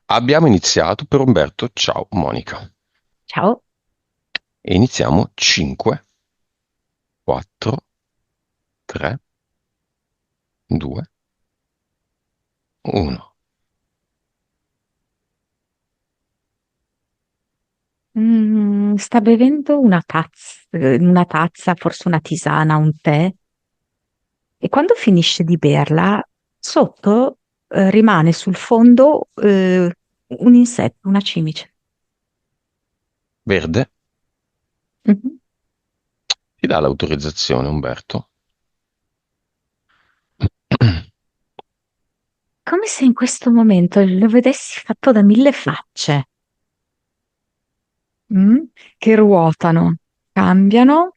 Abbiamo iniziato per Umberto. Ciao Monica. Ciao. E iniziamo 5, 4, 3, 2, 1. Sta bevendo una tazza, forse una tisana, un tè, e quando finisce di berla, sotto, rimane sul fondo, un insetto, una cimice. Verde, Mhm. ti dà l'autorizzazione Umberto? Come se in questo momento lo vedessi fatto da mille facce, mm? Che ruotano, cambiano,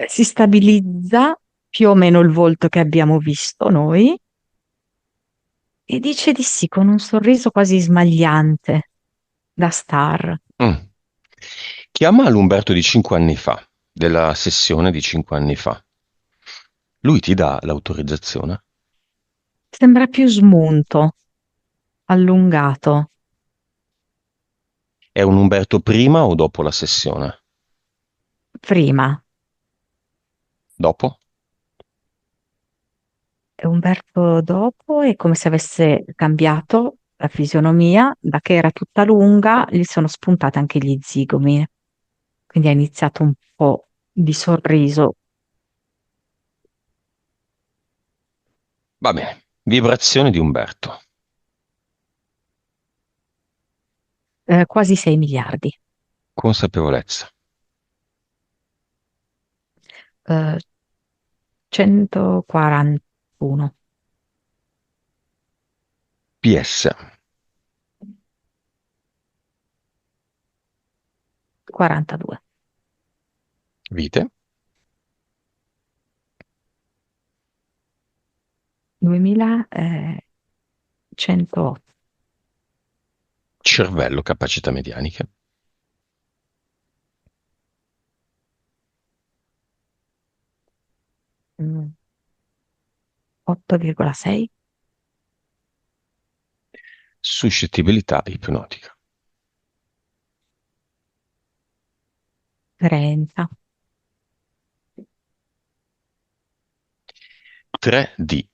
si stabilizza più o meno il volto che abbiamo visto noi e dice di sì con un sorriso quasi smagliante da star. Mm. Chiama l'Umberto di 5 anni fa, della sessione di 5 anni fa. Lui ti dà l'autorizzazione? Sembra più smunto, allungato. È un Umberto prima o dopo la sessione? Prima. Dopo? E Umberto dopo è come se avesse cambiato la fisionomia, da che era tutta lunga, gli sono spuntate anche gli zigomi. Quindi ha iniziato un po' di sorriso, Va bene. Vibrazione di Umberto. quasi 6 miliardi. Consapevolezza. Eh, 141, PS. 42, Vite. 2108. Cervello, capacità medianiche. 8,6, Suscettibilità ipnotica. 30, 3D.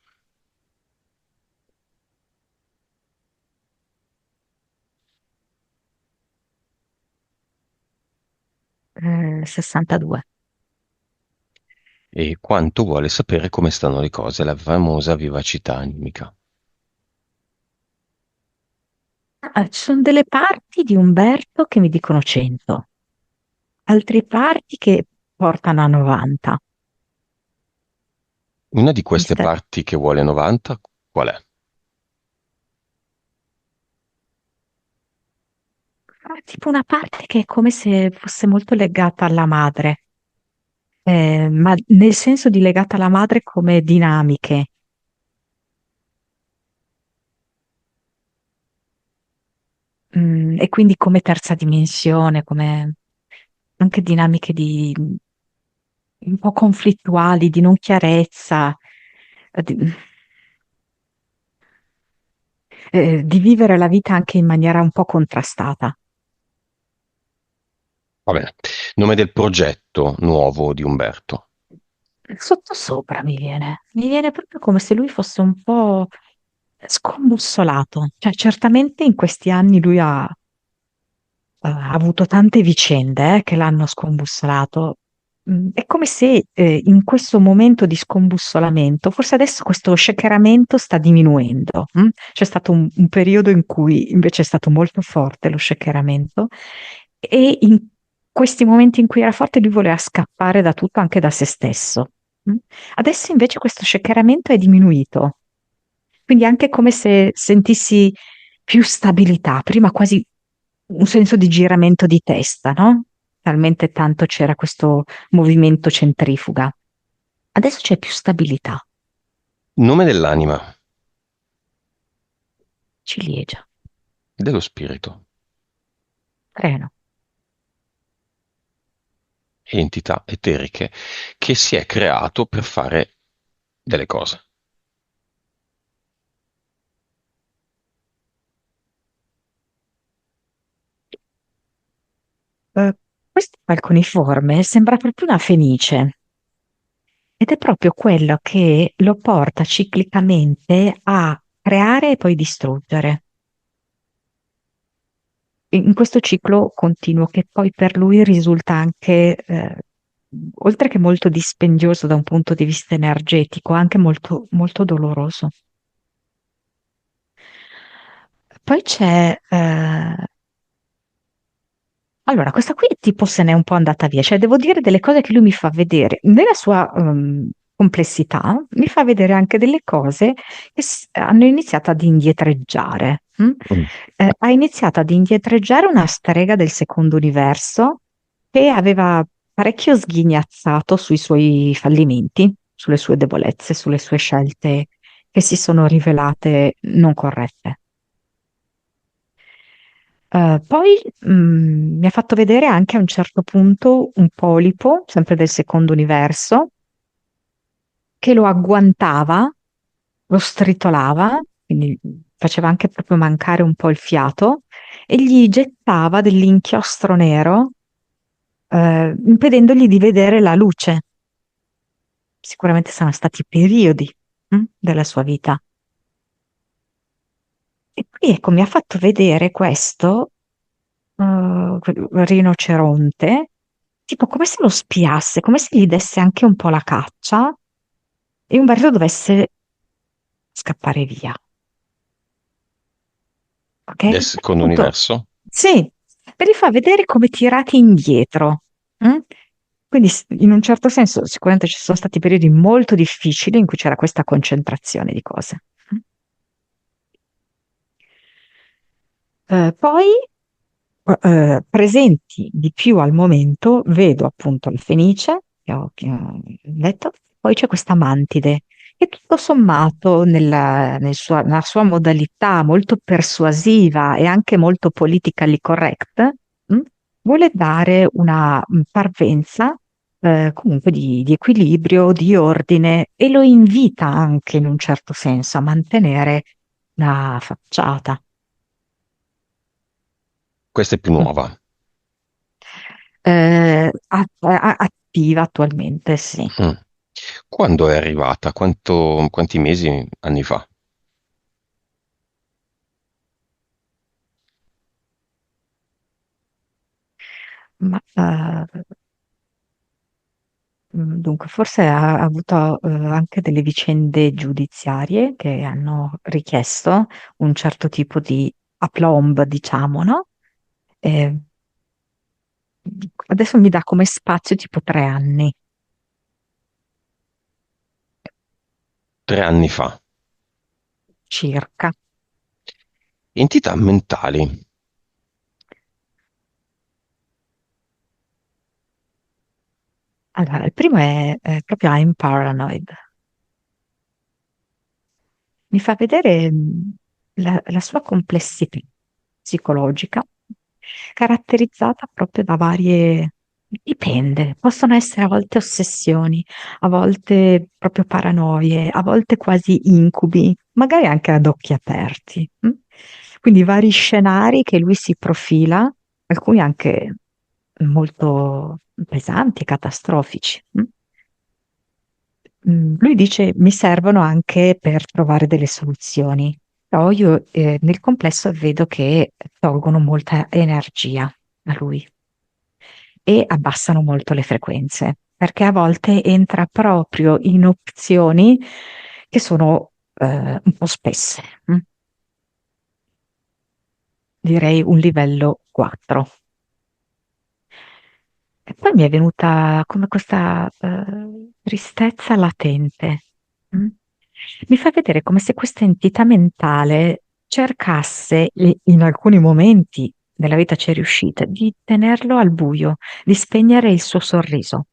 62. E quanto vuole sapere come stanno le cose, la famosa vivacità animica. Ci sono delle parti di Umberto che mi dicono 100, altre parti che portano a 90. Una di Mi queste sta- parti che vuole 90, qual è? Tipo una parte che è come se fosse molto legata alla madre, ma nel senso di legata alla madre come dinamiche, e quindi come terza dimensione, come anche dinamiche un po' conflittuali, di non chiarezza, di vivere la vita anche in maniera un po' contrastata. Va bene. Nome del progetto nuovo di Umberto. Sottosopra mi viene proprio come se lui fosse un po' scombussolato. Cioè, certamente in questi anni lui ha avuto tante vicende, che l'hanno scombussolato. È come se in questo momento di scombussolamento, forse adesso questo shakeramento sta diminuendo. C'è stato un periodo in cui invece è stato molto forte lo shakeramento e in questi momenti in cui era forte lui voleva scappare da tutto, anche da se stesso. mm. Adesso invece questo shakeramento è diminuito, quindi anche come se sentissi più stabilità, prima quasi un senso di giramento di testa, no? Talmente tanto c'era questo movimento centrifuga. Adesso c'è più stabilità, Nome dell'anima, ciliegia, dello spirito, treno. entità eteriche che si è creato per fare delle cose. Eh, Questo falconiforme sembra proprio una fenice ed è proprio quello che lo porta ciclicamente a creare e poi distruggere. In questo ciclo continuo che poi per lui risulta anche, oltre che molto dispendioso da un punto di vista energetico, anche molto, molto doloroso. Poi c'è, allora, questa qui tipo se n'è un po' andata via, cioè devo dire delle cose che lui mi fa vedere, nella sua complessità, mi fa vedere anche delle cose che hanno iniziato ad indietreggiare. Mm. Ha iniziato ad indietreggiare una strega del secondo universo che aveva parecchio sghignazzato sui suoi fallimenti, sulle sue debolezze, sulle sue scelte che si sono rivelate non corrette. Poi mi ha fatto vedere anche a un certo punto un polipo, sempre del secondo universo, che lo agguantava, lo stritolava, quindi faceva anche proprio mancare un po' il fiato, e gli gettava dell'inchiostro nero, impedendogli di vedere la luce. Sicuramente saranno stati periodi, della sua vita. E qui ecco, mi ha fatto vedere questo quel rinoceronte, tipo come se lo spiasse, come se gli desse anche un po' la caccia e Umberto dovesse scappare via. Ok? Del secondo Appunto, universo? sì, per li fa vedere come tirati indietro. Mm? Quindi in un certo senso sicuramente ci sono stati periodi molto difficili in cui c'era questa concentrazione di cose. Mm? Poi presenti di più al momento, vedo appunto il Fenice, che ho detto, poi c'è questa mantide, che tutto sommato nella sua modalità molto persuasiva e anche molto politically correct, mh, vuole dare una parvenza comunque di equilibrio, di ordine e lo invita anche in un certo senso a mantenere una facciata. Questa è più Mm. nuova. Attiva attualmente, sì. Mm. Quando è arrivata? Quanti mesi, anni fa? Ma dunque, forse ha avuto anche delle vicende giudiziarie che hanno richiesto un certo tipo di aplomb, diciamo, no? Eh, Adesso mi dà come spazio tipo 3 anni 3 anni fa. circa. Entità mentali. Allora, il primo è proprio I'm paranoid. Mi fa vedere la sua complessità psicologica, caratterizzata proprio da varie, dipende, possono essere a volte ossessioni, a volte proprio paranoie, a volte quasi incubi, magari anche ad occhi aperti. Quindi vari scenari che lui si profila, alcuni anche molto pesanti e catastrofici. Lui dice mi servono anche per trovare delle soluzioni, però io nel complesso vedo che tolgono molta energia a lui e abbassano molto le frequenze, perché a volte entra proprio in opzioni che sono un po' spesse, direi un livello 4. E poi mi è venuta come questa tristezza latente. mm? Mi fa vedere come se questa entità mentale cercasse, e in alcuni momenti della vita ci è riuscita, di tenerlo al buio, di spegnere il suo sorriso.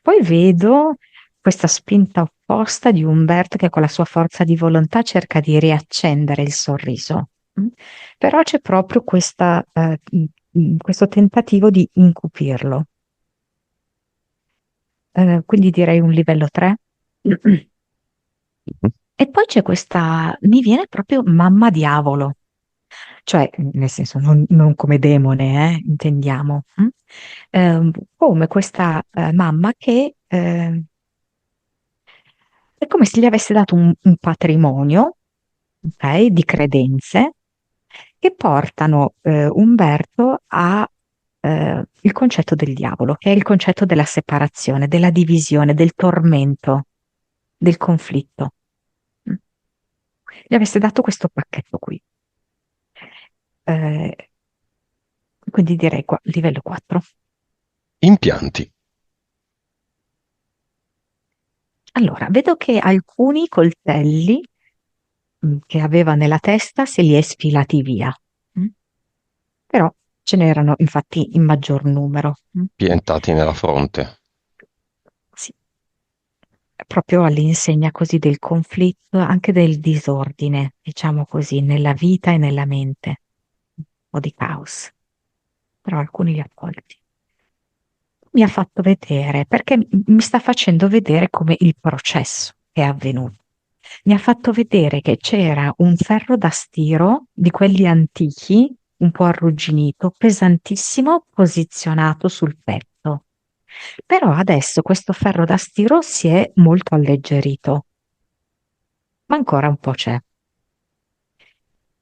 Poi vedo questa spinta opposta di Umberto che con la sua forza di volontà cerca di riaccendere il sorriso. mm? Però c'è proprio questo tentativo di incupirlo. Quindi direi un livello 3. Mhm. E poi c'è questa, mi viene proprio mamma diavolo, cioè nel senso non come demone, intendiamo, come questa mamma che è come se gli avesse dato un patrimonio, ok, di credenze che portano Umberto a il concetto del diavolo, che è il concetto della separazione, della divisione, del tormento, del conflitto. Mm. Gli avesse dato questo pacchetto qui. Eh, quindi direi livello 4. Impianti. Allora, vedo che alcuni coltelli che aveva nella testa se li è sfilati via. Mm. Però ce n'erano infatti in maggior numero. Mm. Piantati nella fronte. Sì, proprio all'insegna così del conflitto, anche del disordine, diciamo così, nella vita e nella mente, o di caos, però alcuni li ha colti. Mi ha fatto vedere, perché mi sta facendo vedere come il processo è avvenuto. Mi ha fatto vedere che c'era un ferro da stiro di quelli antichi, un po' arrugginito, pesantissimo, posizionato sul petto. Però adesso questo ferro da stiro si è molto alleggerito, ma ancora un po' c'è.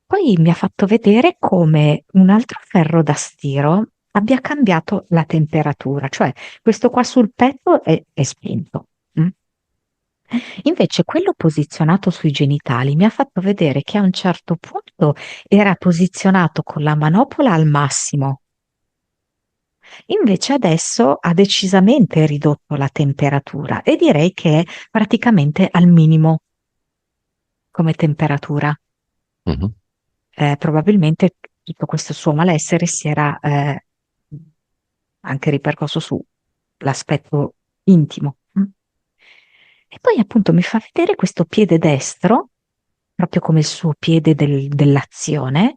Poi mi ha fatto vedere come un altro ferro da stiro abbia cambiato la temperatura, cioè questo qua sul petto è spento. Mm? Invece quello posizionato sui genitali mi ha fatto vedere che a un certo punto era posizionato con la manopola al massimo. Invece adesso ha decisamente ridotto la temperatura e direi che è praticamente al minimo come temperatura. Mhm. Probabilmente tutto questo suo malessere si era anche ripercosso sull'aspetto intimo. Mm. E poi appunto mi fa vedere questo piede destro, proprio come il suo piede dell'azione,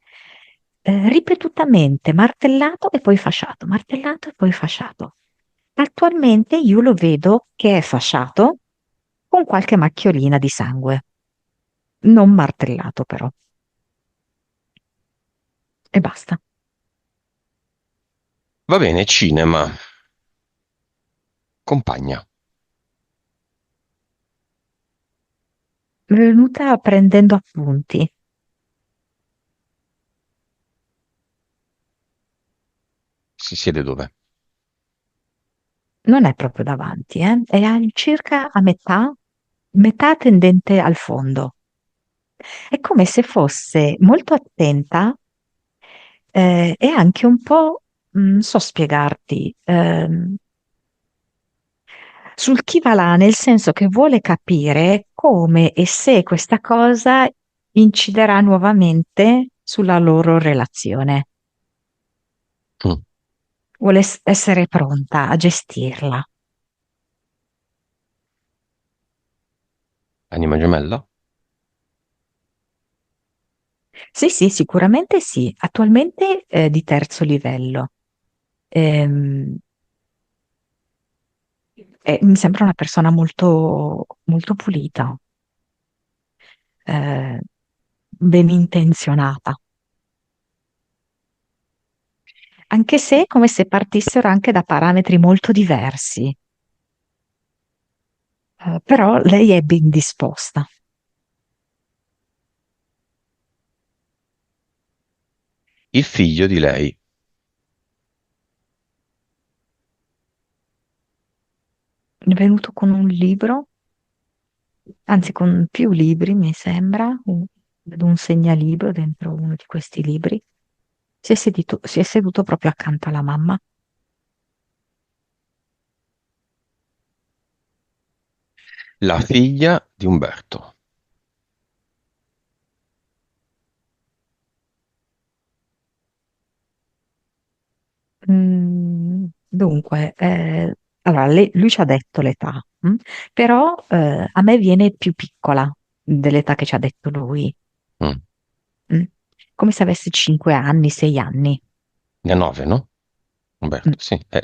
ripetutamente martellato e poi fasciato, martellato e poi fasciato. Attualmente io lo vedo che è fasciato con qualche macchiolina di sangue, non martellato però, e basta. Va bene, cinema. Compagna. Mi è venuta prendendo appunti. Si siede dove? Non è proprio davanti, è circa a metà, metà tendente al fondo. È come se fosse molto attenta e anche un po', non so spiegarti, sul chi va là, nel senso che vuole capire come e se questa cosa inciderà nuovamente sulla loro relazione. Mm. Vuole essere pronta a gestirla. Anima gemella? Sì, sì, sicuramente sì. Attualmente di terzo livello. Ehm, mi sembra una persona molto, molto pulita, eh, ben intenzionata, anche se come se partissero anche da parametri molto diversi. Però lei è ben disposta. Il figlio di lei. È venuto con un libro, anzi con più libri, mi sembra, vedo un segnalibro dentro uno di questi libri. Si è seduto proprio accanto alla mamma. La figlia di Umberto. Dunque, allora, lui ci ha detto l'età, però a me viene più piccola dell'età che ci ha detto lui, Mm. mm, come se avesse 5 anni, 6 anni. Ne ha 9, no? Mm, Umberto, sì. A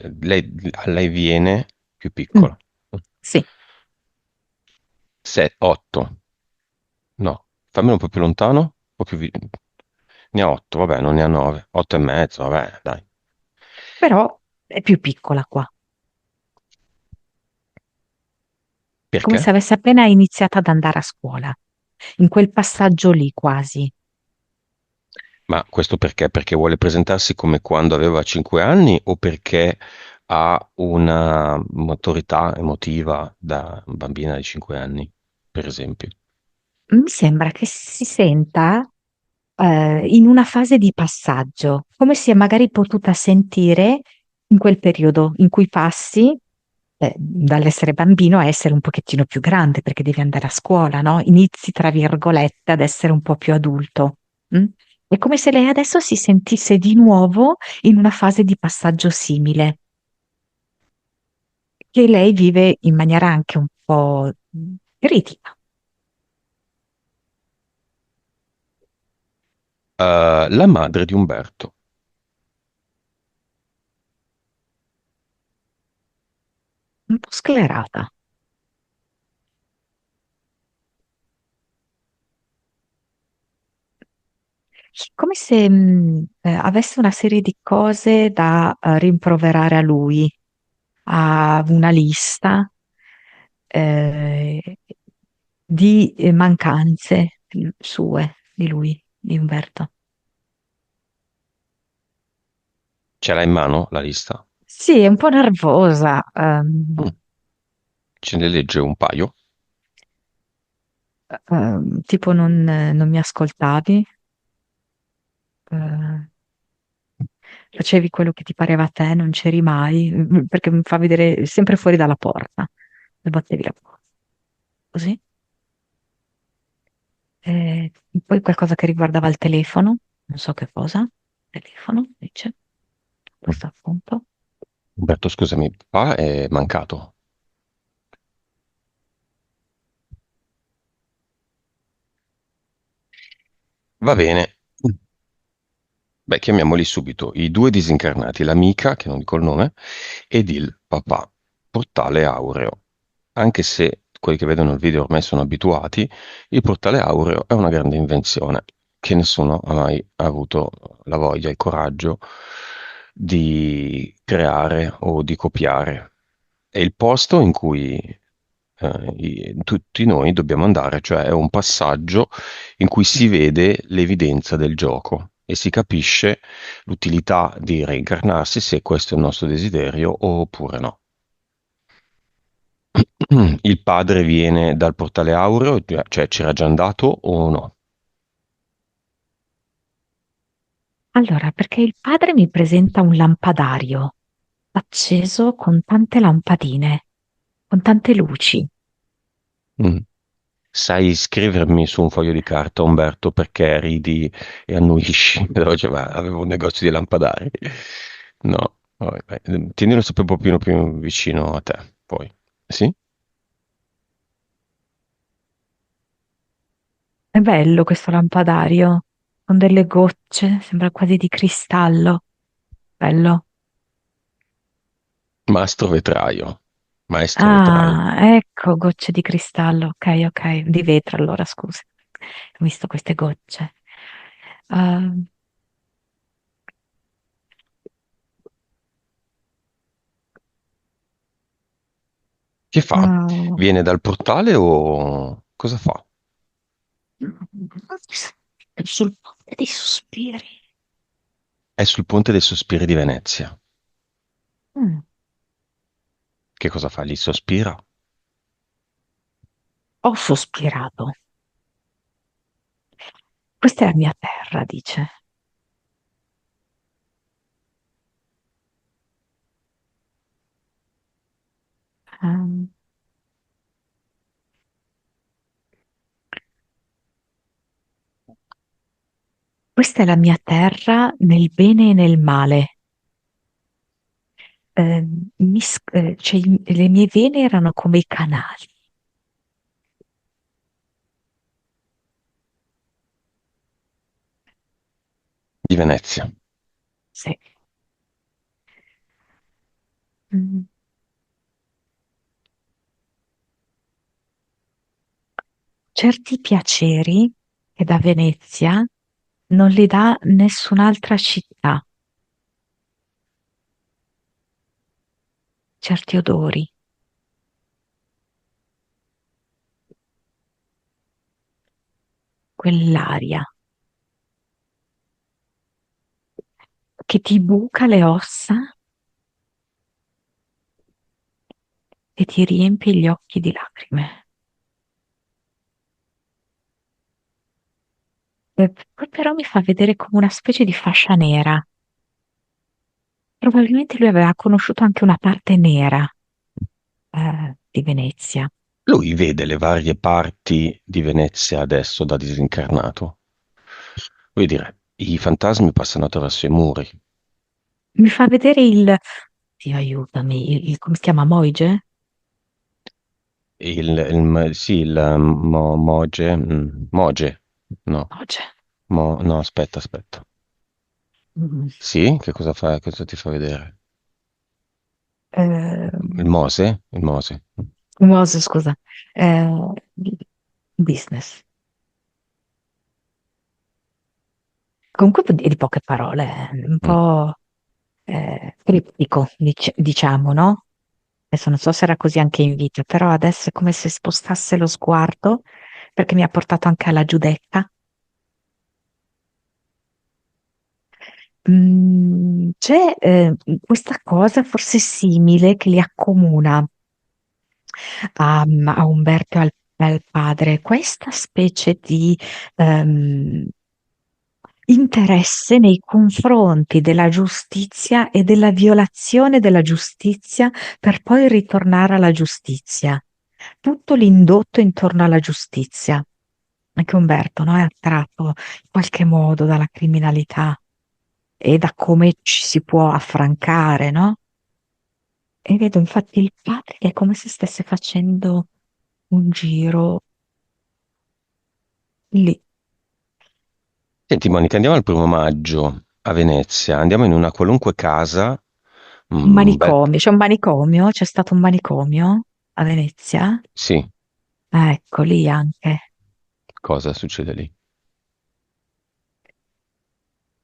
lei viene più mm, piccola. sì, 8. No. Fammelo un po' più lontano. Un po' più Ne ha 8, vabbè, non ne ha 9. 8 e mezzo, vabbè, dai. però è più piccola qua, come Perché? se avesse appena iniziato ad andare a scuola, in quel passaggio lì quasi. Ma questo perché? Perché vuole presentarsi come quando aveva 5 anni o perché ha una maturità emotiva da bambina di 5 anni, per esempio? Mi sembra che si senta in una fase di passaggio, come si è magari potuta sentire in quel periodo in cui passi dall'essere bambino a essere un pochettino più grande, perché devi andare a scuola, no? Inizi, tra virgolette, ad essere un po' più adulto. Mm? È come se lei adesso si sentisse di nuovo in una fase di passaggio simile, che lei vive in maniera anche un po' critica. La madre di Umberto. Un po' sclerata. Come se avesse una serie di cose da rimproverare a lui, ha una lista eh, di mancanze sue, di lui, di Umberto. Ce l'ha in mano la lista? Sì, è un po' nervosa, Mm. Ce ne legge un paio? tipo non mi ascoltavi, eh, facevi quello che ti pareva a te, non c'eri mai, perché mi fa vedere sempre fuori dalla porta, e battevi la porta. Così. Poi qualcosa che riguardava il telefono, non so che cosa, telefono, dice, Mm. questo appunto. Umberto, scusami, papà è mancato. Va bene. Beh, chiamiamoli subito. I due disincarnati, l'amica, che non dico il nome, ed il papà. Portale Aureo. Anche se quelli che vedono il video ormai sono abituati, il portale Aureo è una grande invenzione che nessuno ha mai avuto la voglia e il coraggio di creare o di copiare. È il posto in cui tutti noi dobbiamo andare, cioè è un passaggio in cui si vede l'evidenza del gioco e si capisce l'utilità di reincarnarsi se questo è il nostro desiderio oppure no. Il padre viene dal portale aureo, cioè c'era già andato o no? Allora, perché il padre mi presenta un lampadario acceso con tante lampadine, con tante luci. Mm. Sai scrivermi su un foglio di carta, Umberto, perché ridi e annuisci? Però diceva, avevo un negozio di lampadari. No, vabbè, tienilo sempre un pochino più vicino a te, poi. Sì? È bello questo lampadario, con delle gocce, sembra quasi di cristallo. Bello. Mastro vetraio, maestro vetraio. Ah, ecco, gocce di cristallo. Ok, ok, di vetro allora, scusa. Ho visto queste gocce. Ah, Che fa? ah, Viene dal portale o cosa fa? sul ponte dei sospiri. È sul Ponte dei Sospiri di Venezia. Mm, Che cosa fa? Lì sospira? ho sospirato. Questa è la mia terra, dice. Ehm, Questa è la mia terra nel bene e nel male. Cioè, le mie vene erano come i canali. Di Venezia. Sì. Mm. Certi piaceri che da Venezia non li dà nessun'altra città, certi odori, quell'aria che ti buca le ossa e ti riempie gli occhi di lacrime. E poi però mi fa vedere come una specie di fascia nera. Probabilmente lui aveva conosciuto anche una parte nera, di Venezia. Lui vede le varie parti di Venezia adesso da disincarnato. Vuoi dire, i fantasmi passano attraverso i muri. Mi fa vedere il, Dio aiutami, come si chiama, Moige? Sì, Moge, Moge, no, Moige. no, aspetta, aspetta. Mm. Sì, che cosa fa, cosa ti fa vedere? Eh, Il Mose? Il Mose. Mose, scusa. Eh, Business. Comunque di poche parole, un Mm. po' criptico, diciamo, no? Adesso non so se era così anche in vita, però adesso è come se spostasse lo sguardo, perché mi ha portato anche alla Giudecca. C'è questa cosa forse simile che li accomuna a Umberto e al padre, questa specie di ehm, interesse nei confronti della giustizia e della violazione della giustizia per poi ritornare alla giustizia. Tutto l'indotto intorno alla giustizia. Anche Umberto, no? È attratto in qualche modo dalla criminalità e da come ci si può affrancare, no? E vedo infatti il padre che è come se stesse facendo un giro lì. Senti, Monica, andiamo al 1° maggio a Venezia, andiamo in una qualunque casa, Un bel, manicomio, c'è un manicomio, c'è stato un manicomio a Venezia. sì, Ecco, lì anche. cosa succede lì?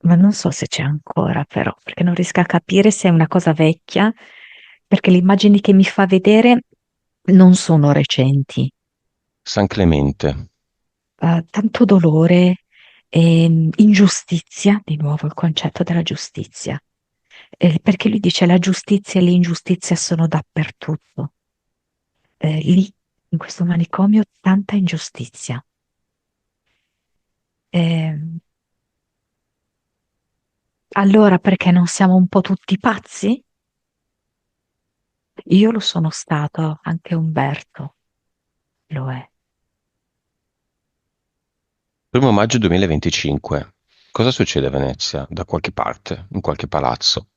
Ma non so se c'è ancora, però, perché non riesco a capire se è una cosa vecchia, perché le immagini che mi fa vedere non sono recenti. San Clemente. Tanto dolore e ingiustizia, di nuovo il concetto della giustizia. Perché lui dice la giustizia e l'ingiustizia sono dappertutto. Lì, in questo manicomio, tanta ingiustizia. Ehm, allora, perché non siamo un po' tutti pazzi? Io lo sono stato, anche Umberto lo è. 1° maggio 2025. Cosa succede a Venezia? Da qualche parte, in qualche palazzo.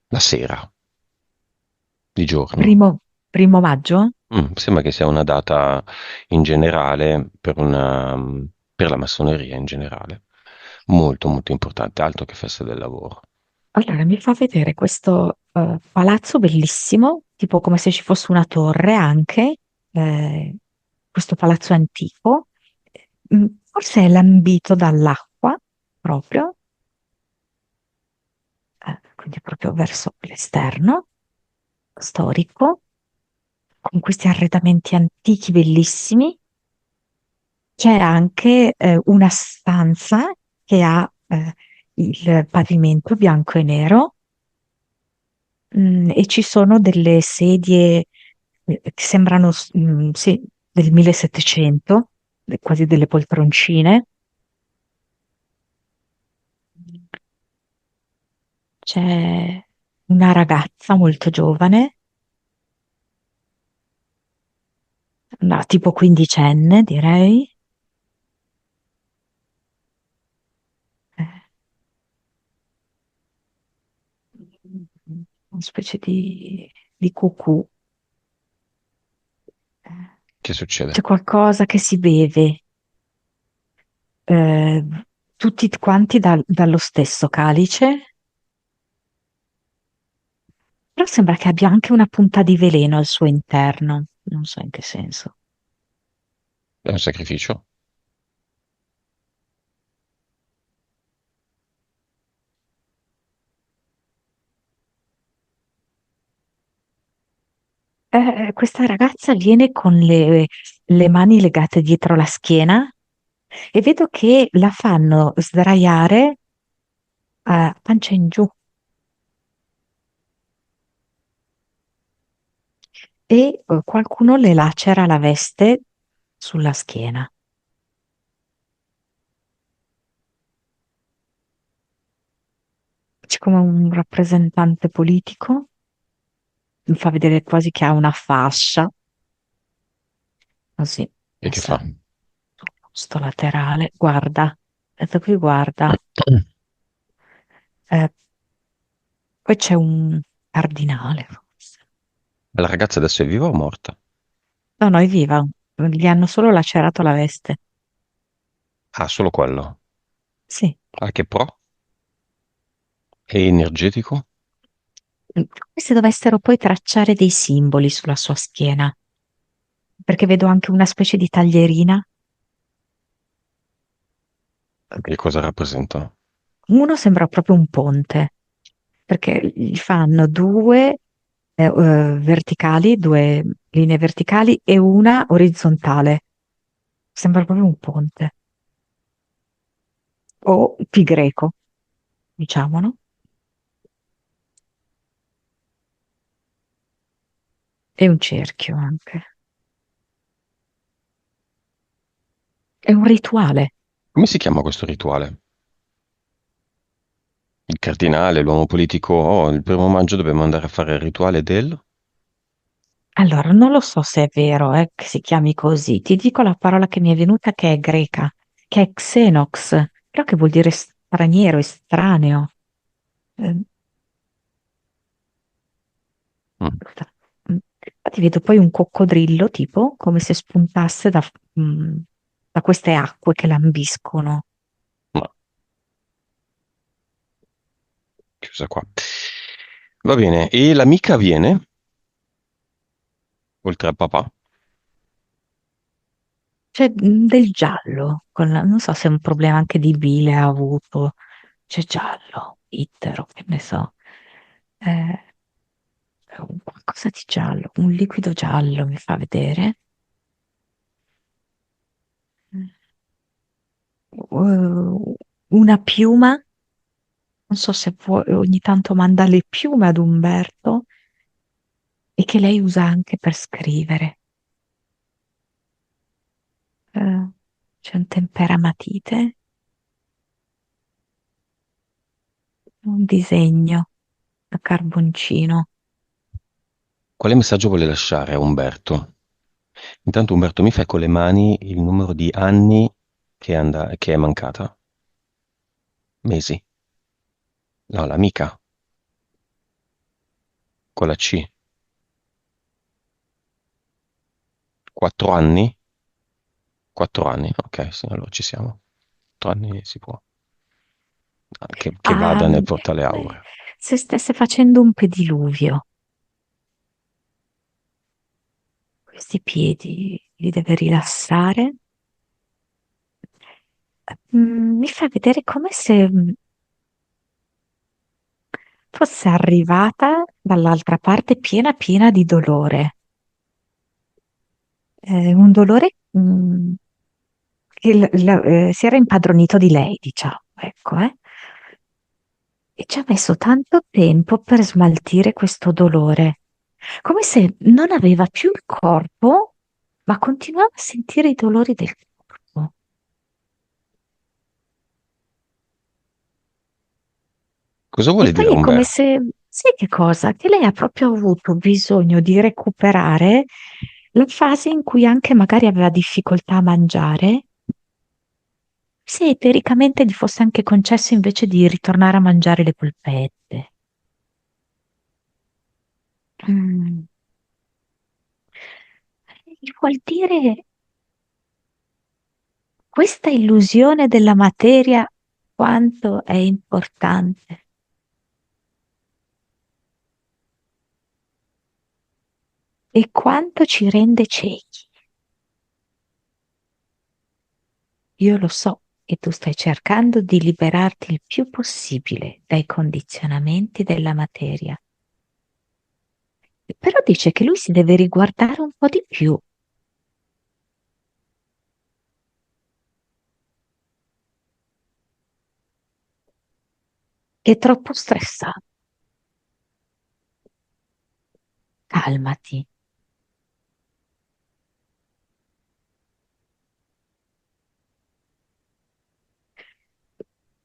La sera, di giorno. Primo maggio? Sembra che sia una data in generale per la massoneria in generale. Molto, molto importante, altro che festa del lavoro. Allora, mi fa vedere questo palazzo bellissimo, tipo come se ci fosse una torre anche, eh, questo palazzo antico. Forse è lambito dall'acqua proprio, quindi proprio verso l'esterno, storico, con questi arredamenti antichi bellissimi. C'è anche una stanza che ha il pavimento bianco e nero, e ci sono delle sedie che sembrano sì, del 1700, quasi delle poltroncine. C'è una ragazza molto giovane, no, tipo quindicenne, direi. Eh, una specie di cucù. Che C'è succede? qualcosa che si beve, eh, tutti quanti dallo stesso calice, però sembra che abbia anche una punta di veleno al suo interno, non so in che senso. È un sacrificio. questa ragazza viene con le mani legate dietro la schiena e vedo che la fanno sdraiare a pancia in giù e qualcuno le lacera la veste sulla schiena. C'è come un rappresentante politico, mi fa vedere quasi che ha una fascia, così, E che fa? messa sul posto laterale. Guarda, aspetta qui, guarda. Eh, poi c'è un cardinale, forse. La ragazza adesso è viva o morta? No, no, è viva. Gli hanno solo lacerato la veste. Ah, solo quello. Sì. Ah, che pro? È energetico? Come se dovessero poi tracciare dei simboli sulla sua schiena, perché vedo anche una specie di taglierina. E cosa rappresenta? Uno sembra proprio un ponte, perché gli fanno due verticali, due linee verticali e una orizzontale. Sembra proprio un ponte. O pi greco, diciamo, no? E un cerchio anche. È un rituale. Come si chiama questo rituale? Il cardinale, l'uomo politico, oh, il 1° maggio dobbiamo andare a fare il rituale del... Allora, non lo so se è vero, che si chiami così. Ti dico la parola che mi è venuta che è greca, che è xenox, però che vuol dire straniero, estraneo. Eh, Mm, Infatti vedo poi un coccodrillo, tipo, come se spuntasse da queste acque che lambiscono. no, chiusa qua. Va bene, e l'amica viene, oltre al papà? C'è del giallo, non so se è un problema anche di bile ha avuto. C'è giallo, ittero, che ne so. Eh, qualcosa di giallo, un liquido giallo mi fa vedere. Una piuma, non so se ogni tanto manda le piume ad Umberto e che lei usa anche per scrivere. C'è un temperamatite, un disegno a carboncino. Quale messaggio vuole lasciare a Umberto? Intanto Umberto mi fai con le mani il numero di anni che è mancata? Mesi? No, l'amica, con la C. 4 anni? 4 anni, ok, sì, allora ci siamo. 4 anni si può. Ah, che Ah, vada nel portale come Aureo. se stesse facendo un pediluvio. Questi piedi li deve rilassare. Mi fa vedere come se fosse arrivata dall'altra parte piena piena di dolore. Un dolore che si era impadronito di lei, diciamo, ecco, eh. E ci ha messo tanto tempo per smaltire questo dolore, come se non aveva più il corpo, ma continuava a sentire i dolori del corpo. Cosa E vuole dire poi è come Umberto? se, sai che cosa? Che lei ha proprio avuto bisogno di recuperare la fase in cui anche magari aveva difficoltà a mangiare, se teoricamente gli fosse anche concesso invece di ritornare a mangiare le polpette. Mm. Vuol dire questa illusione della materia quanto è importante e quanto ci rende ciechi. Io lo so e tu stai cercando di liberarti il più possibile dai condizionamenti della materia. Però dice che lui si deve riguardare un po' di più, che è troppo stressato. Calmati.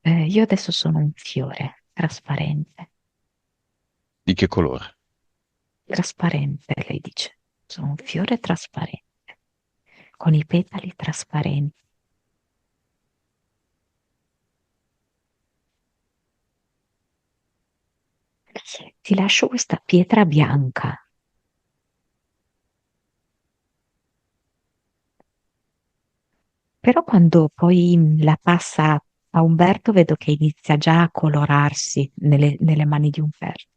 Io adesso sono un fiore trasparente. Di che colore? Trasparente, lei dice. Sono un fiore trasparente, con i petali trasparenti. Ti lascio questa pietra bianca, però quando poi la passa a Umberto vedo che inizia già a colorarsi nelle mani di Umberto.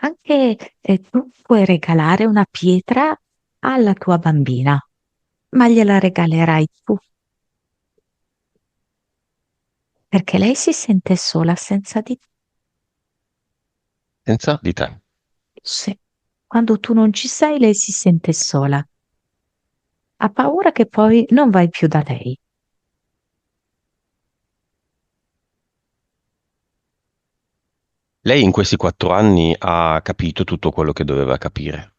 Anche tu puoi regalare una pietra alla tua bambina, ma gliela regalerai tu, perché lei si sente sola senza di te. Senza di te. Sì. Quando tu non ci sei, lei si sente sola. Ha paura che poi non vai più da lei. Lei in questi 4 anni ha capito tutto quello che doveva capire.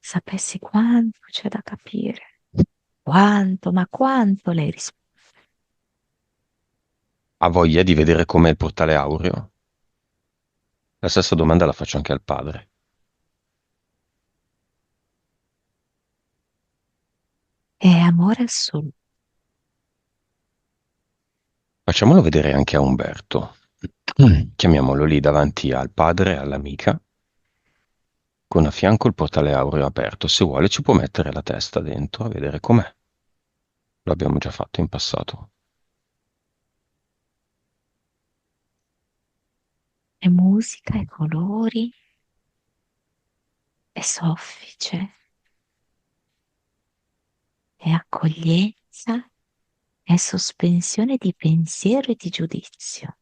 Sapessi quanto c'è da capire. Quanto, ma quanto lei risponde. Ha voglia di vedere com'è il portale aureo? La stessa domanda la faccio anche al padre. È amore assoluto. Facciamolo vedere anche a Umberto. Chiamiamolo lì davanti al padre e all'amica, con a fianco il portale aureo aperto. Se vuole ci può mettere la testa dentro a vedere com'è. Lo abbiamo già fatto in passato. È musica, è colori, è soffice, è accoglienza, è sospensione di pensiero e di giudizio.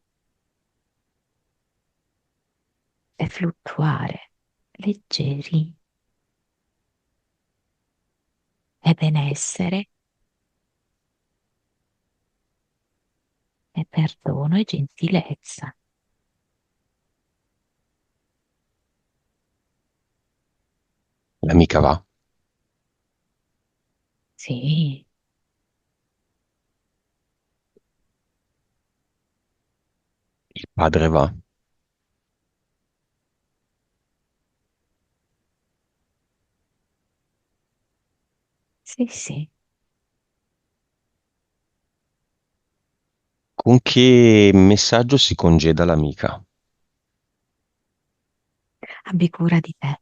È fluttuare, leggeri, è benessere, è perdono e gentilezza. L'amica va, Sì, il padre va. sì, sì. Con che messaggio si congeda l'amica? Abbi cura di te.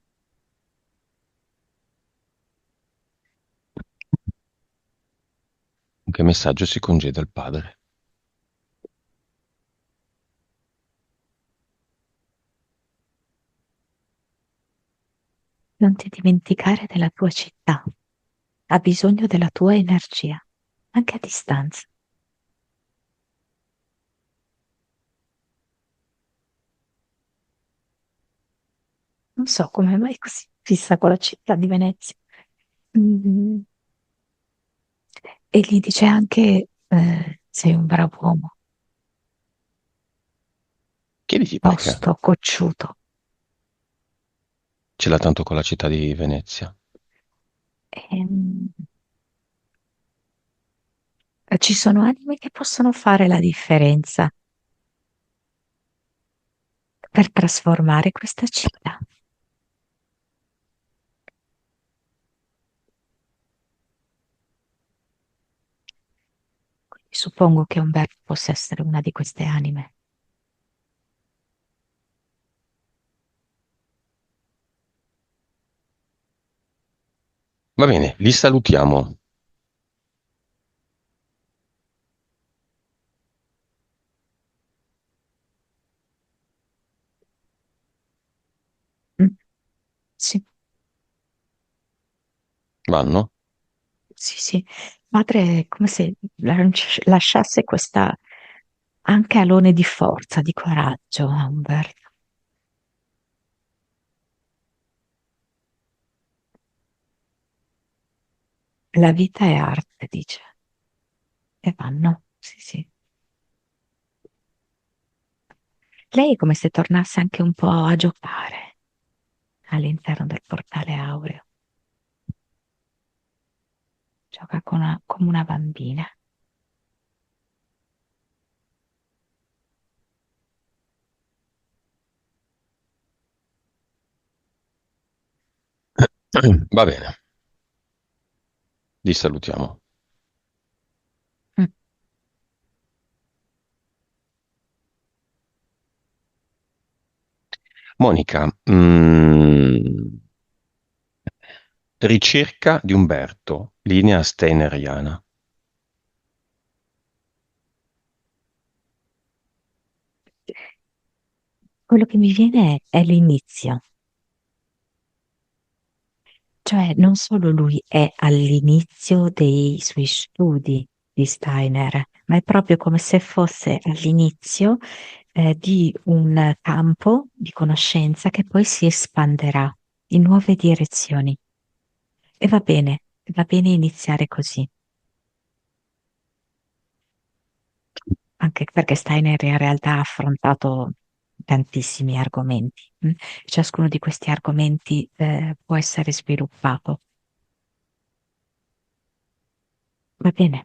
Con che messaggio si congeda il padre? Non ti dimenticare della tua città. Ha bisogno della tua energia, anche a distanza. Non so come mai così fissa con la città di Venezia. Mm, E gli dice anche, sei un bravo uomo, Chiediti perché. tosto, cocciuto. Ce l'ha tanto con la città di Venezia. Ehm, Ci sono anime che possono fare la differenza per trasformare questa città. Quindi suppongo che Umberto possa essere una di queste anime. Va bene, li salutiamo. Mm, sì. Vanno? Sì, sì, madre è come se lasciasse questa anche alone di forza, di coraggio a Umberto. La vita è arte, dice. E vanno, sì, sì. Lei è come se tornasse anche un po' a giocare all'interno del portale aureo. Gioca come una bambina. Va bene, li salutiamo. Mm. Monica, ricerca di Umberto, linea steineriana. Quello che mi viene è l'inizio, cioè non solo lui è all'inizio dei suoi studi di Steiner, ma è proprio come se fosse all'inizio di un campo di conoscenza che poi si espanderà in nuove direzioni. E va bene iniziare così, anche perché Steiner in realtà ha affrontato tantissimi argomenti. Ciascuno di questi argomenti può essere sviluppato. Va bene.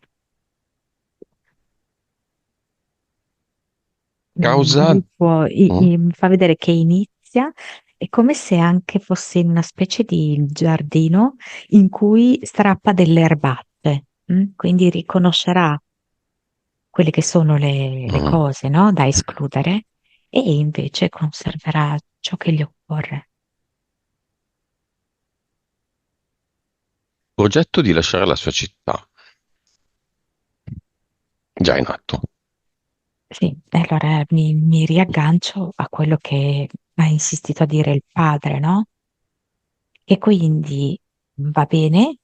Causa, Lui può, mm, mi fa vedere che inizia, è come se anche fosse in una specie di giardino in cui strappa delle erbacce, quindi riconoscerà quelle che sono le mm. cose, no, da escludere e invece conserverà ciò che gli occorre. Progetto di lasciare la sua città, già in atto. Sì, e allora mi riaggancio a quello che ha insistito a dire il padre, no? E quindi va bene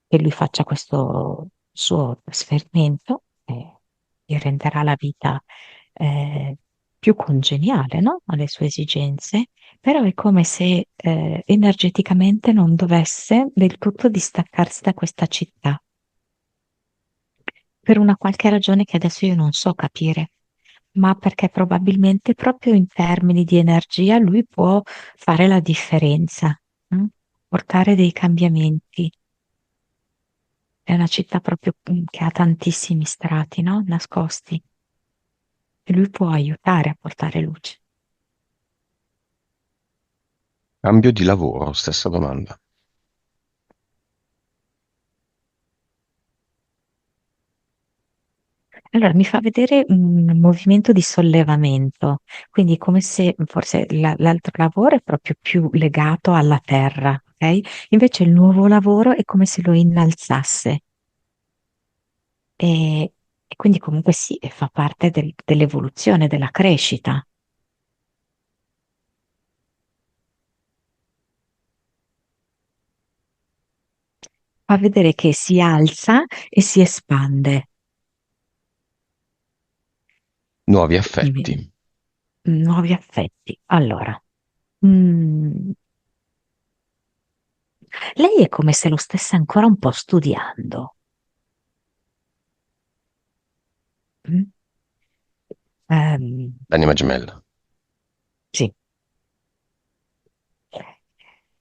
che lui faccia questo suo trasferimento, gli renderà la vita eh, più congeniale, no? Alle sue esigenze, però è come se energeticamente non dovesse del tutto distaccarsi da questa città, per una qualche ragione che adesso io non so capire, ma perché probabilmente proprio in termini di energia lui può fare la differenza, portare dei cambiamenti. È una città proprio che ha tantissimi strati, no? Nascosti. E lui può aiutare a portare luce. Cambio di lavoro, stessa domanda. Allora, mi fa vedere un movimento di sollevamento, quindi come se forse l'altro lavoro è proprio più legato alla terra, ok? Invece il nuovo lavoro è come se lo innalzasse e quindi comunque sì, fa parte dell'evoluzione, della crescita. Fa vedere che si alza e si espande. Nuovi Quindi, affetti. nuovi affetti. Allora, mm, lei è come se lo stesse ancora un po' studiando. Mm? L'anima gemella. Sì.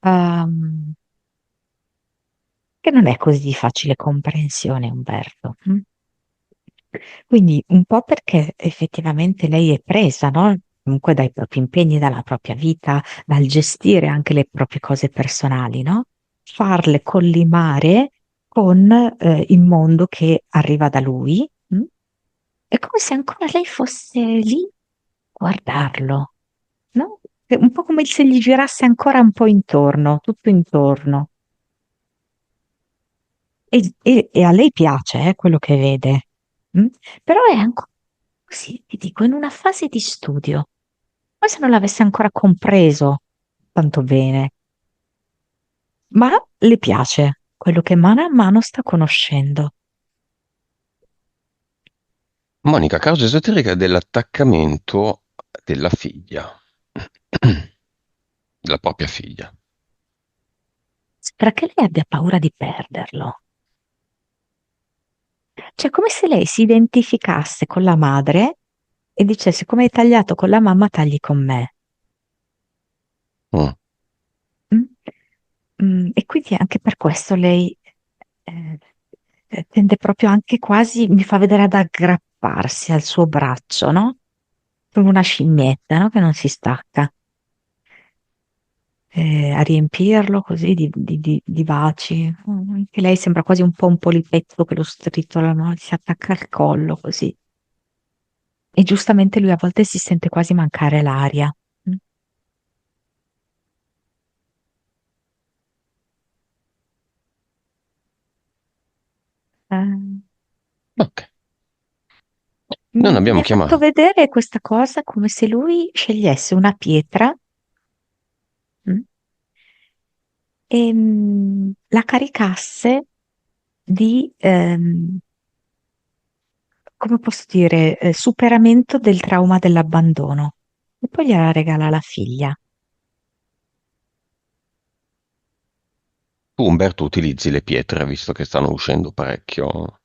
Ehm, che non è così di facile comprensione, Umberto. Quindi un po' perché effettivamente lei è presa, no? Comunque dai propri impegni, dalla propria vita, dal gestire anche le proprie cose personali, no? Farle collimare con il mondo che arriva da lui. È come se ancora lei fosse lì a guardarlo, no? È un po' come se gli girasse ancora un po' intorno, tutto intorno. E a lei piace, quello che vede. Mm? Però è ancora così, ti dico, in una fase di studio. Poi se non l'avesse ancora compreso tanto bene, ma le piace quello che mano a mano sta conoscendo. Monica, causa esoterica dell'attaccamento della figlia, della propria figlia. Sembra che lei abbia paura di perderlo. Cioè, come se lei si identificasse con la madre e dicesse: come hai tagliato con la mamma, tagli con me. Mm. Mm? E quindi anche per questo lei eh, tende proprio anche quasi, mi fa vedere ad aggrapparsi al suo braccio, no? Come una scimmietta, no? Che non si stacca. A riempirlo così di baci. Anche lei sembra quasi un po' un polipetto che lo stritola, no? Si attacca al collo così. E giustamente lui a volte si sente quasi mancare l'aria. Mm. Eh, Ok, non Mi abbiamo ha fatto chiamato. vedere questa cosa come se lui scegliesse una pietra, mm, e la caricasse di, come posso dire, superamento del trauma dell'abbandono. E poi gliela regala alla figlia. Tu, Umberto, utilizzi le pietre, visto che stanno uscendo parecchio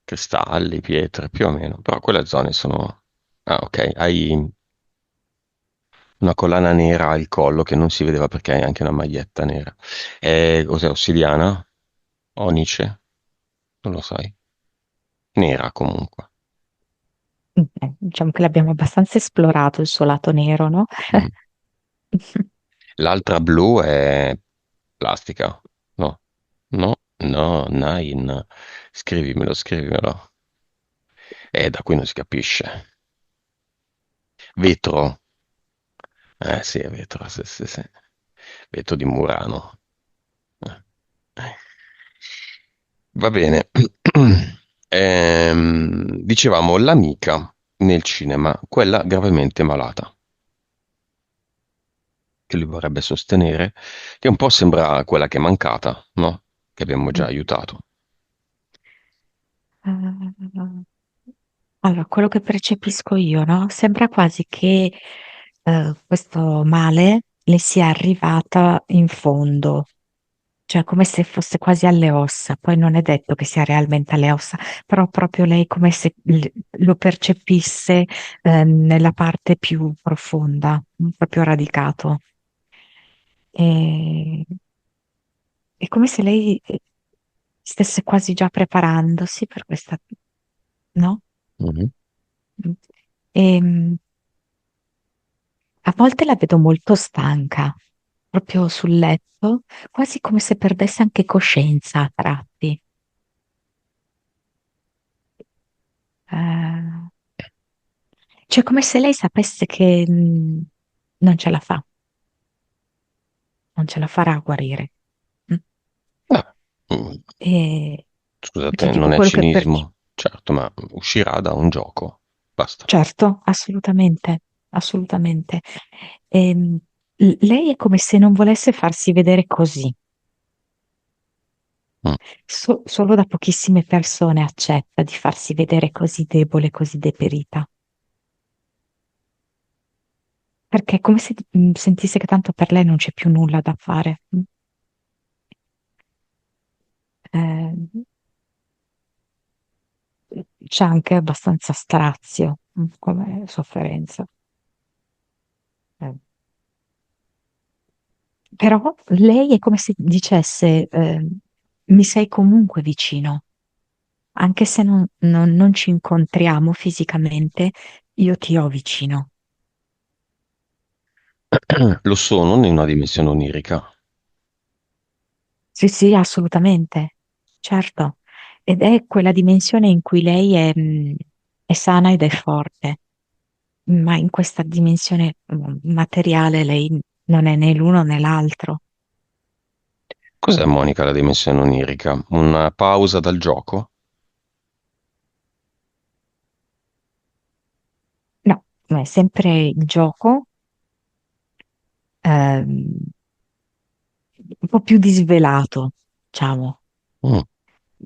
cristalli, pietre, più o meno. Però quelle zone sono... Ah, ok. Hai una collana nera al collo che non si vedeva perché hai anche una maglietta nera. Cos'è, ossidiana? Onice? Non lo sai. Nera comunque. Diciamo che l'abbiamo abbastanza esplorato il suo lato nero, no? Mm. L'altra blu è plastica. No, no, no, nine. Scrivimelo, scrivimelo. Da qui non si capisce. Vetro. Sì, è vetro, sì, sì, sì. Vetro di Murano. Eh. Va bene. Dicevamo l'amica nel cinema, quella gravemente malata, che lui vorrebbe sostenere, che un po' sembra quella che è mancata, no? Che abbiamo già aiutato. Ah, allora, quello che percepisco io, no? Sembra quasi che questo male le sia arrivata in fondo, cioè come se fosse quasi alle ossa. Poi non è detto che sia realmente alle ossa, però proprio lei come se lo percepisse nella parte più profonda, proprio radicato. E, è come se lei stesse quasi già preparandosi per questa, no? Mhm. E, a volte la vedo molto stanca, proprio sul letto, quasi come se perdesse anche coscienza a tratti. Eh, cioè, come se lei sapesse che non ce la fa, non ce la farà a guarire. Mm. Ah, mm, E ti scusate, dico non è quello che percepisco. cinismo, certo, ma uscirà da un gioco. Basta. Certo, assolutamente, assolutamente. Ehm, lei è come se non volesse farsi vedere così. Mm. Solo da pochissime persone accetta di farsi vedere così debole, così deperita. Perché è come se sentisse che tanto per lei non c'è più nulla da fare. Eh, c'è anche abbastanza strazio, come sofferenza. Eh, Però lei è come se dicesse, mi sei comunque vicino, anche se non ci incontriamo fisicamente, io ti ho vicino. Lo sono in una dimensione onirica. Sì, sì, assolutamente, certo. Ed è quella dimensione in cui lei è sana ed è forte, ma in questa dimensione materiale lei non è né l'uno né l'altro. Cos'è, Monica, la dimensione onirica? Una pausa dal gioco? No, è sempre il gioco, un po' più disvelato. facciamo. Mm.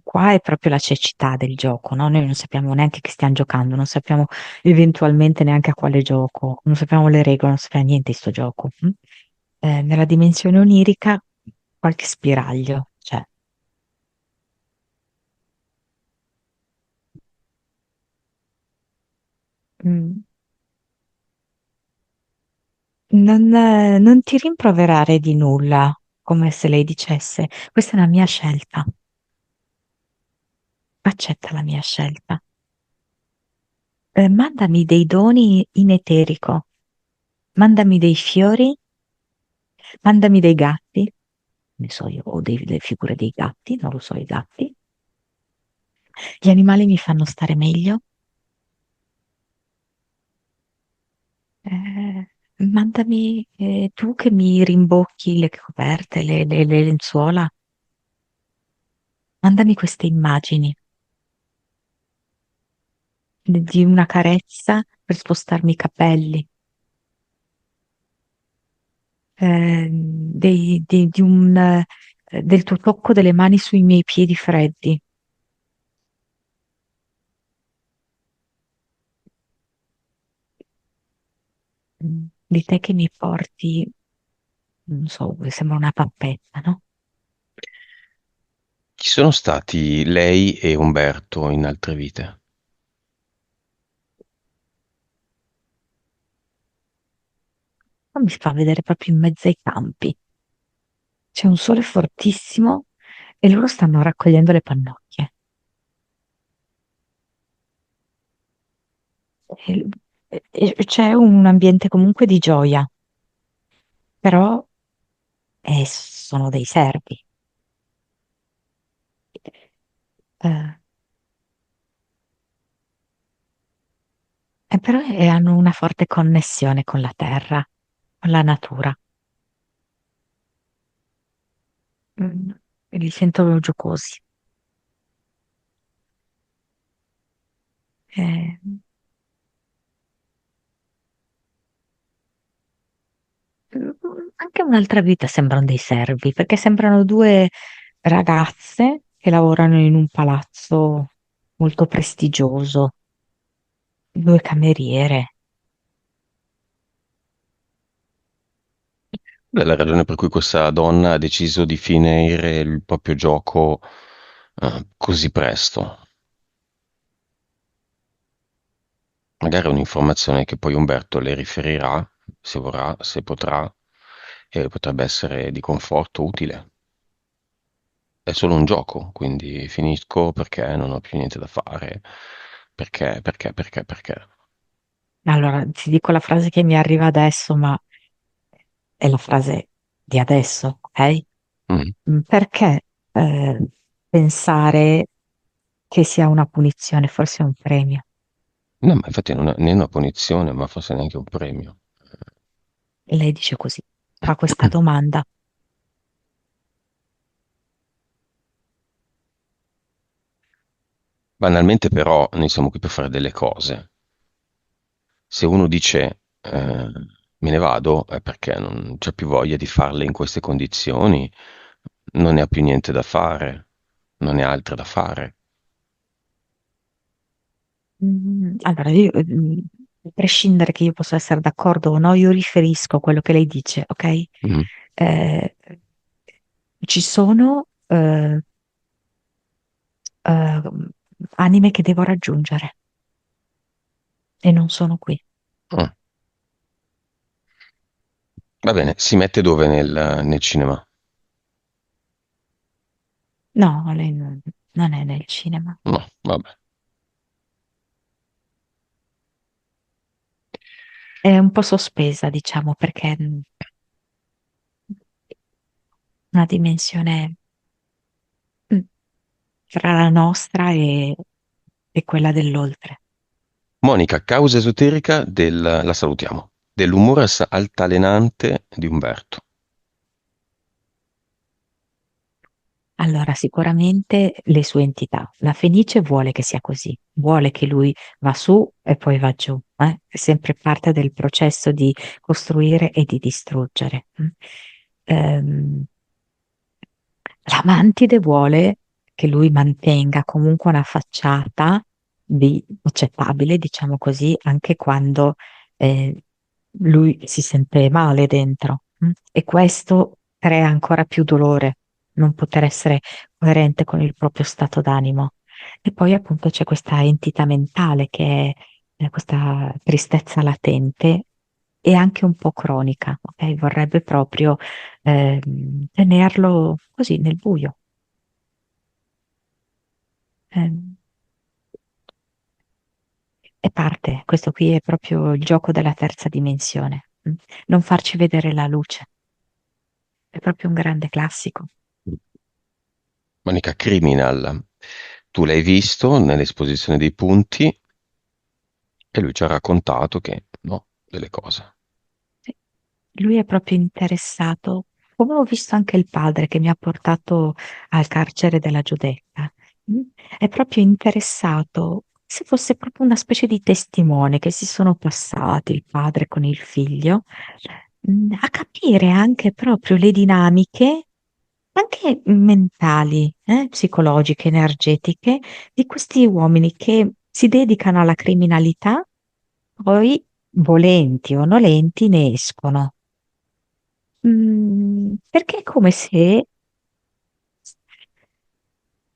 Qua è proprio la cecità del gioco, no? Noi non sappiamo neanche che stiamo giocando, non sappiamo eventualmente neanche a quale gioco, non sappiamo le regole, non sappiamo niente di sto gioco. Mm? Nella dimensione onirica qualche spiraglio, cioè mm, non ti rimproverare di nulla, come se lei dicesse, questa è una mia scelta, accetta la mia scelta. Mandami dei doni in eterico, mandami dei fiori, mandami dei gatti, ne so io, o delle figure dei gatti, non lo so, i gatti. Gli animali mi fanno stare meglio. Mandami tu che mi rimbocchi le coperte, le lenzuola, mandami queste immagini di una carezza per spostarmi i capelli, del tuo tocco delle mani sui miei piedi freddi, di te che mi porti, non so, sembra una pappetta, no? Chi sono stati lei e Umberto in altre vite? Ma mi fa vedere proprio in mezzo ai campi. C'è un sole fortissimo e loro stanno raccogliendo le pannocchie. E- e c'è un ambiente comunque di gioia, però sono dei servi. Eh, però hanno una forte connessione con la terra, con la natura. Mm, e li sento giocosi. Eh, anche un'altra vita sembrano dei servi, perché sembrano due ragazze che lavorano in un palazzo molto prestigioso, due cameriere. Qual è la ragione per cui questa donna ha deciso di finire il proprio gioco così presto? Magari è un'informazione che poi Umberto le riferirà, se vorrà, se potrà, e potrebbe essere di conforto utile. È solo un gioco, quindi finisco perché non ho più niente da fare. Perché? Allora, ti dico la frase che mi arriva adesso, ma è la frase di adesso, ok? Mm. Perché eh, pensare che sia una punizione, forse è un premio? No, ma infatti non è né una punizione, ma forse neanche un premio. Lei dice così, fa questa domanda. Banalmente però noi siamo qui per fare delle cose. Se uno dice me ne vado è perché non c'è più voglia di farle in queste condizioni, non ne ha più niente da fare, non ne ha altre da fare. Allora, a prescindere che io possa essere d'accordo o no, io riferisco a quello che lei dice, ok? Mm. Eh, ci sono eh, anime che devo raggiungere e non sono qui. Ah, va bene, si mette dove nel cinema? No, lei non è nel cinema. No, vabbè. È un po' sospesa, diciamo, perché è una dimensione mm, tra la nostra e quella dell'oltre. Monica, causa esoterica la salutiamo, dell'humorous altalenante di Umberto. Allora, sicuramente le sue entità. La Fenice vuole che sia così, vuole che lui va su e poi va giù. È sempre parte del processo di costruire e di distruggere. Ehm, La mantide vuole che lui mantenga comunque una facciata di accettabile, diciamo così, anche quando eh, lui si sente male dentro. E questo crea ancora più dolore, non poter essere coerente con il proprio stato d'animo. E poi appunto c'è questa entità mentale che è questa tristezza latente e anche un po' cronica, ok? Vorrebbe proprio tenerlo così nel buio. Ehm, è parte, questo qui è proprio il gioco della terza dimensione. Non farci vedere la luce, è proprio un grande classico. Monica Criminal. Tu l'hai visto nell'esposizione dei punti e lui ci ha raccontato che no, delle cose. Sì. Lui è proprio interessato, come ho visto anche il padre che mi ha portato al carcere della Giudecca. mm, È proprio interessato, se fosse proprio una specie di testimone che si sono passati il padre con il figlio, a capire anche proprio le dinamiche, anche mentali, psicologiche, energetiche, di questi uomini che si dedicano alla criminalità, poi volenti o nolenti ne escono. Perché è come se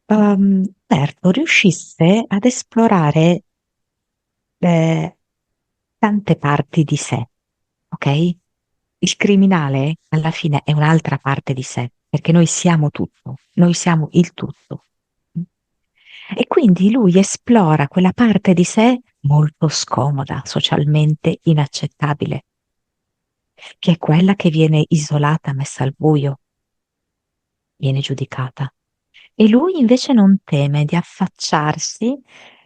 Umberto riuscisse ad esplorare eh, tante parti di sé, ok? Il criminale alla fine è un'altra parte di sé, perché noi siamo tutto, noi siamo il tutto. E quindi lui esplora quella parte di sé molto scomoda, socialmente inaccettabile, che è quella che viene isolata, messa al buio, viene giudicata. E lui invece non teme di affacciarsi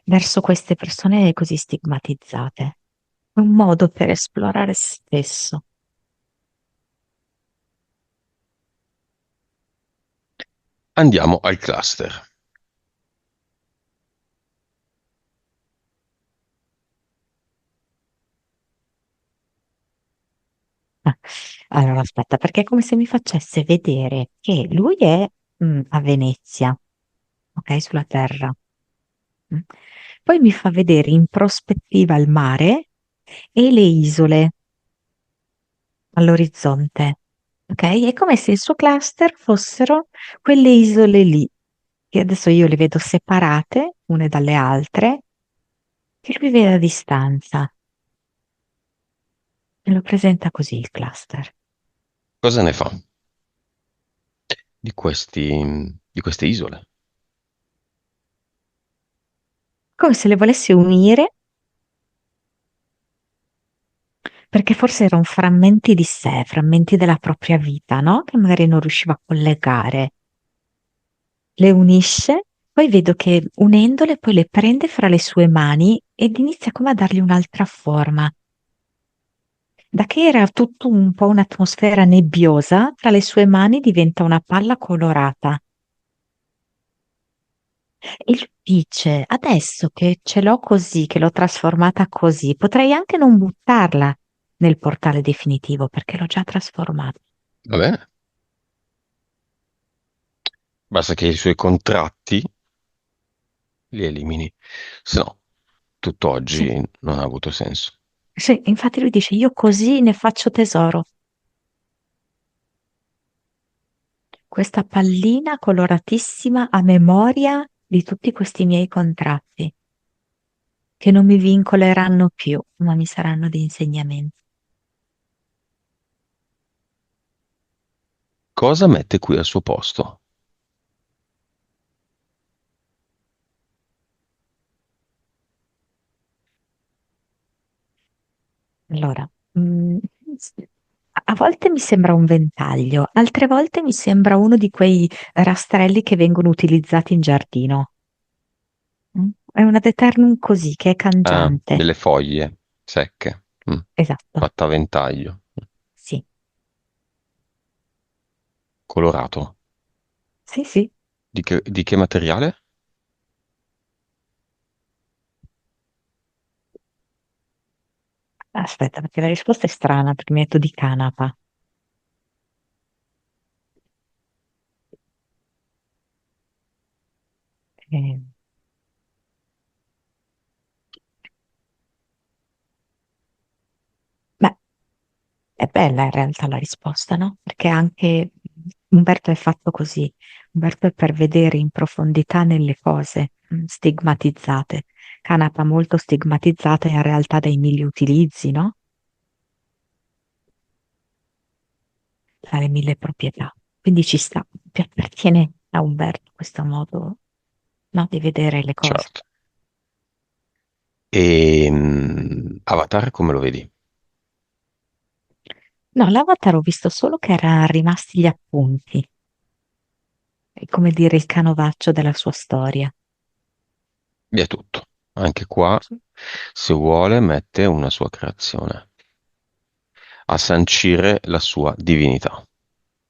verso queste persone così stigmatizzate. È un modo per esplorare se stesso. Andiamo al cluster. Ah, allora, aspetta, perché è come se mi facesse vedere che lui è a Venezia, ok, sulla Terra. Mm. Poi mi fa vedere in prospettiva il mare e le isole all'orizzonte. Ok? È come se il suo cluster fossero quelle isole lì, che adesso io le vedo separate une dalle altre, che lui vede a distanza e lo presenta così il cluster. Cosa ne fa di queste isole? Come se le volesse unire, perché forse erano frammenti di sé, frammenti della propria vita, no? Che magari non riusciva a collegare. Le unisce, poi vedo che unendole poi le prende fra le sue mani ed inizia come a dargli un'altra forma. Da che era tutto un po' un'atmosfera nebbiosa, tra le sue mani diventa una palla colorata. E lui dice, adesso che ce l'ho così, che l'ho trasformata così, potrei anche non buttarla nel portale definitivo perché l'ho già trasformata. Va bene? Basta che i suoi contratti li elimini, se no Sì, tutt'oggi non ha avuto senso. sì, infatti lui dice, io così ne faccio tesoro. Questa pallina coloratissima a memoria di tutti questi miei contratti, che non mi vincoleranno più, ma mi saranno di insegnamento. Cosa mette qui al suo posto? Allora, a volte mi sembra un ventaglio, altre volte mi sembra uno di quei rastrelli che vengono utilizzati in giardino. È un ad eternum così, che è Ah, cangiante. delle foglie secche, Esatto, fatta a ventaglio, sì, colorato. sì, sì. Di che materiale? Aspetta, perché la risposta è strana, perché mi hai detto di canapa. Eh, beh, è bella in realtà la risposta, no? Perché anche Umberto è fatto così. Umberto è per vedere in profondità nelle cose stigmatizzate. Canapa molto stigmatizzata in realtà dai mille utilizzi, no? Dalle mille proprietà. Quindi ci sta, più appartiene a Umberto questo modo, no, di vedere le cose. Certo. E Avatar come lo vedi? No, l'Avatar ho visto solo che erano rimasti gli appunti, è come dire il canovaccio della sua storia. Vi è tutto. Anche qua, Sì. se vuole, mette una sua creazione a sancire la sua divinità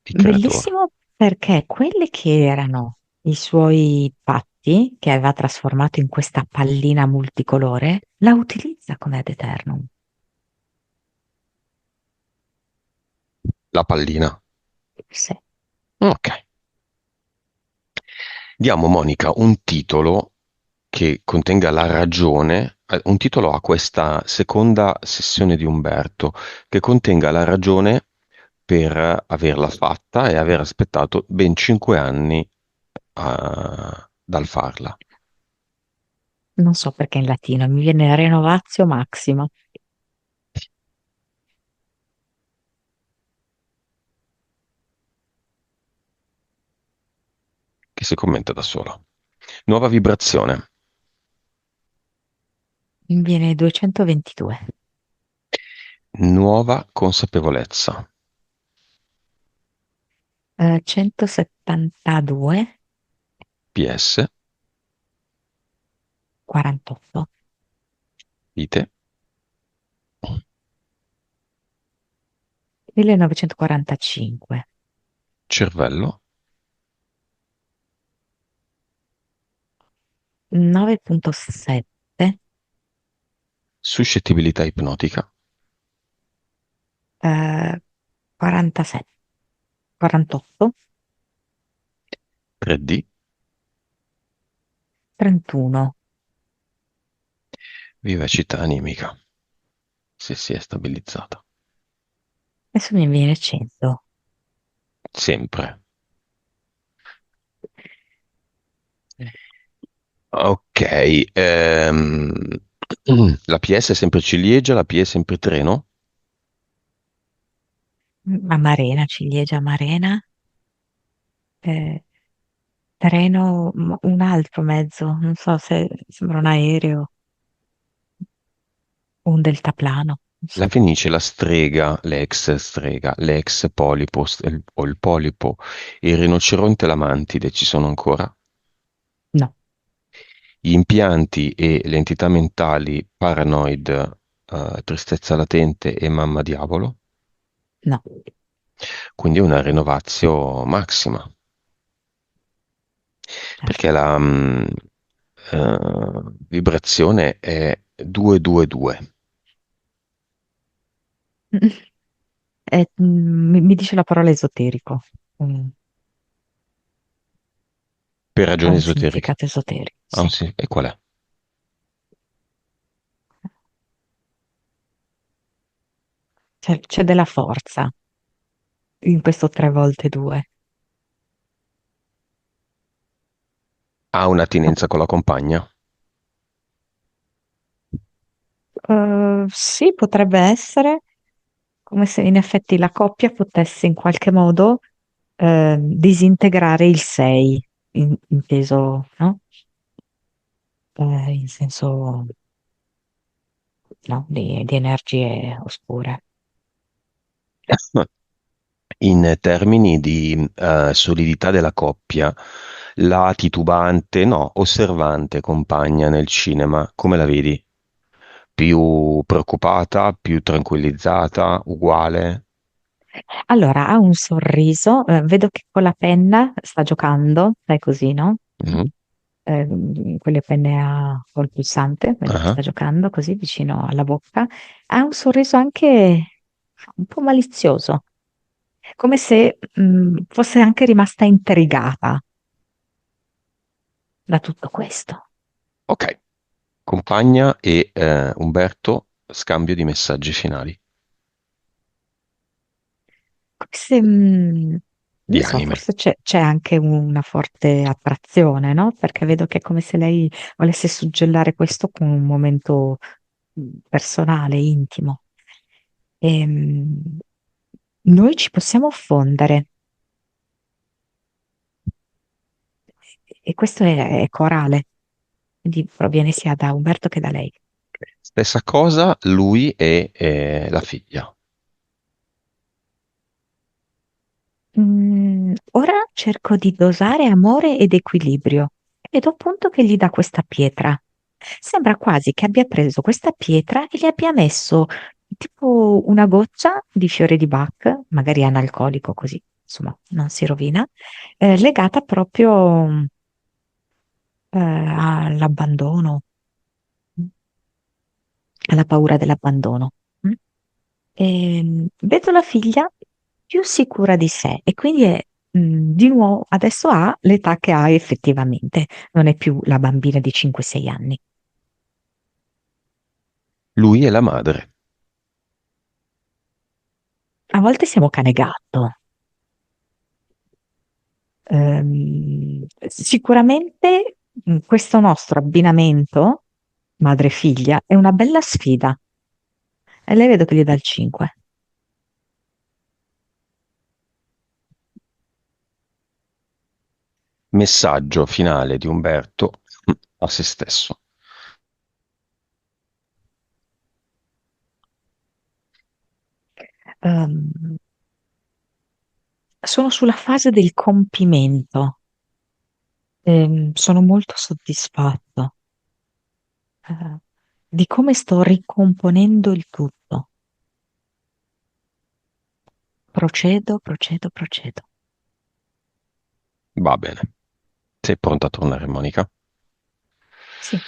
di creatore. Bellissimo perché quelli che erano i suoi patti, che aveva trasformato in questa pallina multicolore, la utilizza come ad eternum. La pallina. Sì. Ok. Diamo, Monica, un titolo che contenga la ragione, un titolo a questa seconda sessione di Umberto, che contenga la ragione per averla fatta e aver aspettato ben 5 anni dal farla, Non so perché in latino mi viene renovatio maxima. che si commenta da sola. Nuova vibrazione, Mi viene 222. nuova consapevolezza, 172, PS, 48, vite, 1945, cervello, 9.7, suscettibilità ipnotica, 47, 48, 3D, 31. vivacità animica, se si è stabilizzata. Adesso mi viene 100. Sempre. Ok, la PS è sempre ciliegia, la P è sempre treno. Amarena, ciliegia amarena, eh, treno, un altro mezzo, non so se sembra un aereo o un deltaplano, non La so. Fenice, la strega, l'ex polipo o il polipo, il rinoceronte e la mantide ci sono ancora. No, Gli impianti e le entità mentali paranoid, tristezza latente e mamma diavolo. no. Quindi è una rinnovazio massima. Perché Certo. la vibrazione è 222. Mi dice la parola esoterico. Mm, Per ha ragioni un esoteriche. significato esoterico, Ah, sì. sì. E qual è? C'è della forza in questo 3 volte 2. Ha un'attinenza con la compagna? Sì, potrebbe essere come se in effetti la coppia potesse in qualche modo disintegrare il 6, inteso, no? In senso, no, di energie oscure. In termini di solidità della coppia, la titubante, no, osservante compagna nel cinema, come la vedi? Più preoccupata, più tranquillizzata, uguale? Allora, ha un sorriso, vedo che con la penna sta giocando, sai così, no? Mhm. Quelle penne col pulsante, vedo che Ah. sta giocando così vicino alla bocca. Ha un sorriso anche un po' malizioso, come se fosse anche rimasta intrigata. da tutto questo. Ok, compagna e Umberto, scambio di messaggi finali, Come se, non di so, anime. forse c'è anche una forte attrazione, no? Perché vedo che è come se lei volesse suggellare questo con un momento personale, intimo. Ehm, Noi ci possiamo fondere, e questo è corale, quindi proviene sia da Umberto che da lei. Stessa cosa, lui e la figlia. Ora cerco di dosare amore ed equilibrio e do appunto che gli dà questa pietra. Sembra quasi che abbia preso questa pietra e gli abbia messo tipo una goccia di fiore di Bach, magari analcolico così, insomma, non si rovina, legata proprio all'abbandono, alla paura dell'abbandono. Mm? Vedo la figlia più sicura di sé e quindi di nuovo adesso ha l'età che ha effettivamente, non è più la bambina di 5-6 anni. Lui e la madre. A volte siamo cane e gatto. Sicuramente questo nostro abbinamento, madre e figlia, è una bella sfida e lei vedo che gli dà il 5. Messaggio finale di Umberto a se stesso. Ehm, Sono sulla fase del compimento. Sono molto soddisfatto eh, di come sto ricomponendo il tutto. Procedo, procedo, procedo. Va bene. Sei pronta a tornare, Monica? Sì.